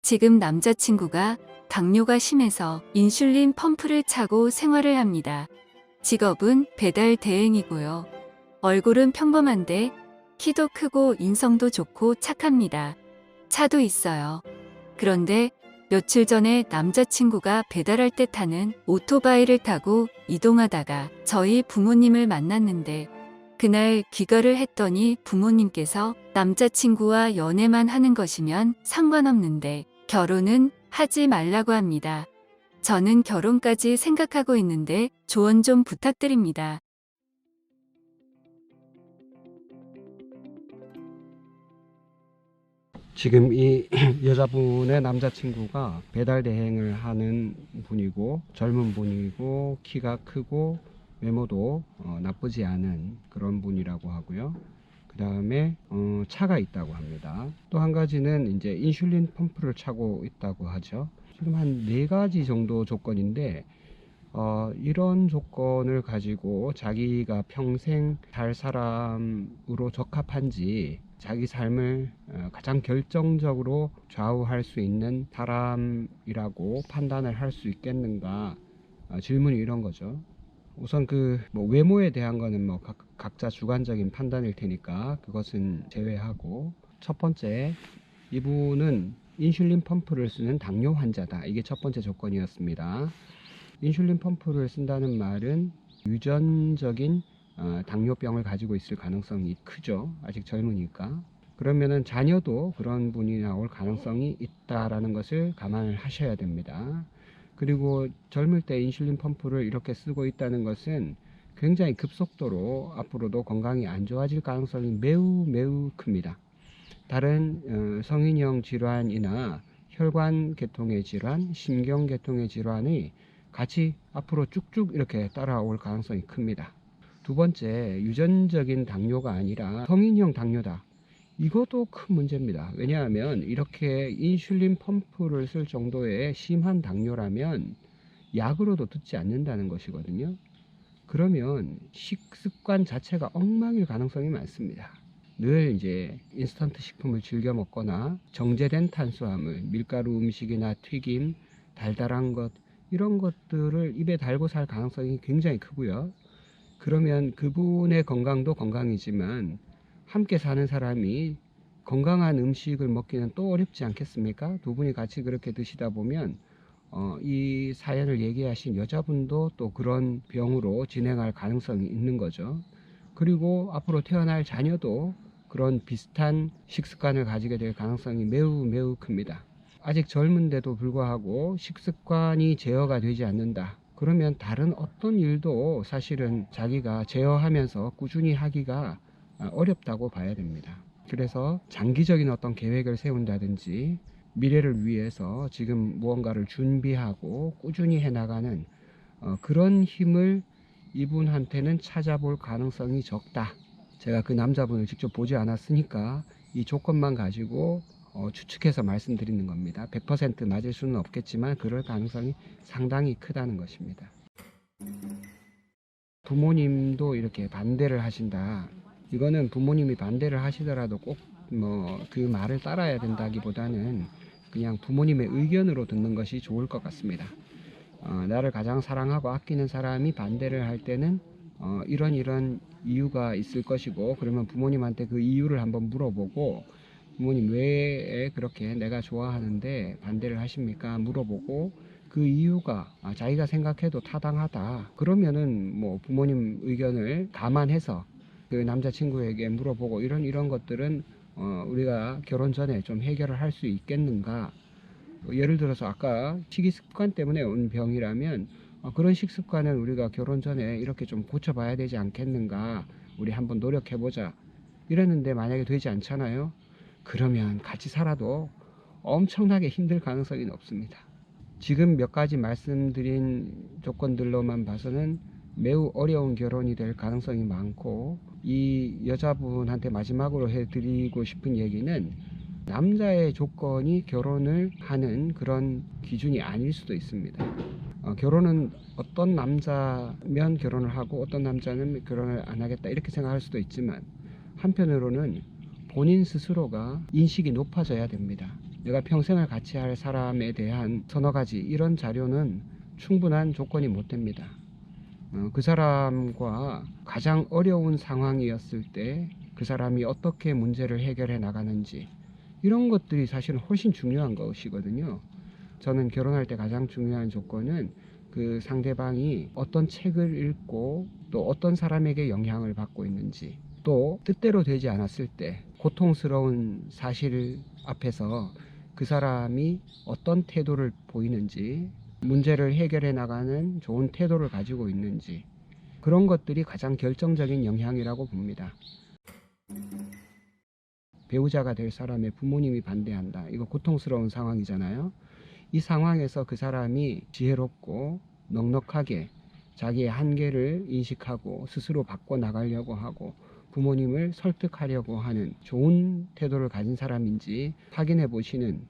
지금 남자친구가 당뇨가 심해서 인슐린 펌프를 차고 생활을 합니다. 직업은 배달 대행이고요. 얼굴은 평범한데 키도 크고 인성도 좋고 착합니다. 차도 있어요. 그런데 며칠 전에 남자친구가 배달할 때 타는 오토바이를 타고 이동하다가 저희 부모님을 만났는데 그날 귀가를 했더니 부모님께서 남자친구와 연애만 하는 것이면 상관없는데 결혼은 하지 말라고 합니다. 저는 결혼까지 생각하고 있는데 조언 좀 부탁드립니다. 지금 이 여자분의 남자친구가 배달 대행을 하는 분이고 젊은 분이고 키가 크고 외모도 나쁘지 않은 그런 분이라고 하고요. 그 다음에 차가 있다고 합니다. 또 한 가지는 이제 인슐린 펌프를 차고 있다고 하죠. 지금 한 4가지 정도 조건인데 이런 조건을 가지고 자기가 평생 살 사람으로 적합한지 자기 삶을 가장 결정적으로 좌우할 수 있는 사람이라고 판단을 할 수 있겠는가, 질문이 이런 거죠. 우선 외모에 대한 거는 각자 주관적인 판단일 테니까 그것은 제외하고, 첫 번째, 이분은 인슐린 펌프를 쓰는 당뇨 환자다. 이게 첫 번째 조건이었습니다. 인슐린 펌프를 쓴다는 말은 유전적인 당뇨병을 가지고 있을 가능성이 크죠. 아직 젊으니까. 그러면은 자녀도 그런 분이 나올 가능성이 있다라는 것을 감안을 하셔야 됩니다. 그리고 젊을 때 인슐린 펌프를 이렇게 쓰고 있다는 것은 굉장히 급속도로 앞으로도 건강이 안 좋아질 가능성이 매우 큽니다. 다른 성인형 질환이나 혈관계통의 질환, 신경계통의 질환이 같이 앞으로 쭉쭉 이렇게 따라올 가능성이 큽니다. 두 번째, 유전적인 당뇨가 아니라 성인형 당뇨다. 이것도 큰 문제입니다. 왜냐하면 이렇게 인슐린 펌프를 쓸 정도의 심한 당뇨라면 약으로도 듣지 않는다는 것이거든요. 그러면 식습관 자체가 엉망일 가능성이 많습니다. 늘 이제 인스턴트 식품을 즐겨 먹거나 정제된 탄수화물, 밀가루 음식이나 튀김, 달달한 것, 이런 것들을 입에 달고 살 가능성이 굉장히 크고요. 그러면 그분의 건강도 건강이지만 함께 사는 사람이 건강한 음식을 먹기는 또 어렵지 않겠습니까? 두 분이 같이 그렇게 드시다 보면 이 사연을 얘기하신 여자분도 또 그런 병으로 진행할 가능성이 있는 거죠. 그리고 앞으로 태어날 자녀도 그런 비슷한 식습관을 가지게 될 가능성이 매우 큽니다. 아직 젊은데도 불구하고 식습관이 제어가 되지 않는다. 그러면 다른 어떤 일도 사실은 자기가 제어하면서 꾸준히 하기가 어렵다고 봐야 됩니다. 그래서 장기적인 어떤 계획을 세운다든지 미래를 위해서 지금 무언가를 준비하고 꾸준히 해나가는 그런 힘을 이분한테는 찾아볼 가능성이 적다. 제가 그 남자분을 직접 보지 않았으니까 이 조건만 가지고 추측해서 말씀드리는 겁니다. 100% 맞을 수는 없겠지만 그럴 가능성이 상당히 크다는 것입니다. 부모님도 이렇게 반대를 하신다. 이거는 부모님이 반대를 하시더라도 꼭 그 말을 따라야 된다기보다는 그냥 부모님의 의견으로 듣는 것이 좋을 것 같습니다. 나를 가장 사랑하고 아끼는 사람이 반대를 할 때는 이런 이유가 있을 것이고, 그러면 부모님한테 그 이유를 한번 물어보고, 부모님 왜 그렇게 내가 좋아하는데 반대를 하십니까? 물어보고 그 이유가 자기가 생각해도 타당하다. 그러면은 부모님 의견을 감안해서 그 남자친구에게 물어보고 이런 것들은 우리가 결혼 전에 좀 해결을 할 수 있겠는가? 예를 들어서 아까 식이습관 때문에 온 병이라면 그런 식습관을 우리가 결혼 전에 이렇게 좀 고쳐봐야 되지 않겠는가? 우리 한번 노력해보자. 이랬는데 만약에 되지 않잖아요? 그러면 같이 살아도 엄청나게 힘들 가능성이 높습니다. 지금 몇 가지 말씀드린 조건들로만 봐서는 매우 어려운 결혼이 될 가능성이 많고, 이 여자분한테 마지막으로 해드리고 싶은 얘기는 남자의 조건이 결혼을 하는 그런 기준이 아닐 수도 있습니다. 결혼은 어떤 남자면 결혼을 하고 어떤 남자는 결혼을 안 하겠다 이렇게 생각할 수도 있지만, 한편으로는 본인 스스로가 인식이 높아져야 됩니다. 내가 평생을 같이 할 사람에 대한 서너 가지 이런 자료는 충분한 조건이 못 됩니다. 그 사람과 가장 어려운 상황이었을 때 그 사람이 어떻게 문제를 해결해 나가는지 이런 것들이 사실은 훨씬 중요한 것이거든요. 저는 결혼할 때 가장 중요한 조건은 그 상대방이 어떤 책을 읽고 또 어떤 사람에게 영향을 받고 있는지, 또 뜻대로 되지 않았을 때 고통스러운 사실 앞에서 그 사람이 어떤 태도를 보이는지, 문제를 해결해 나가는 좋은 태도를 가지고 있는지, 그런 것들이 가장 결정적인 영향이라고 봅니다. 배우자가 될 사람의 부모님이 반대한다. 이거 고통스러운 상황이잖아요. 이 상황에서 그 사람이 지혜롭고 넉넉하게 자기의 한계를 인식하고 스스로 바꿔 나가려고 하고 부모님을 설득하려고 하는 좋은 태도를 가진 사람인지 확인해 보시는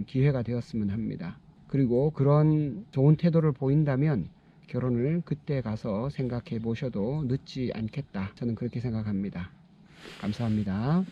기회가 되었으면 합니다. 그리고 그런 좋은 태도를 보인다면 결혼을 그때 가서 생각해 보셔도 늦지 않겠다. 저는 그렇게 생각합니다. 감사합니다.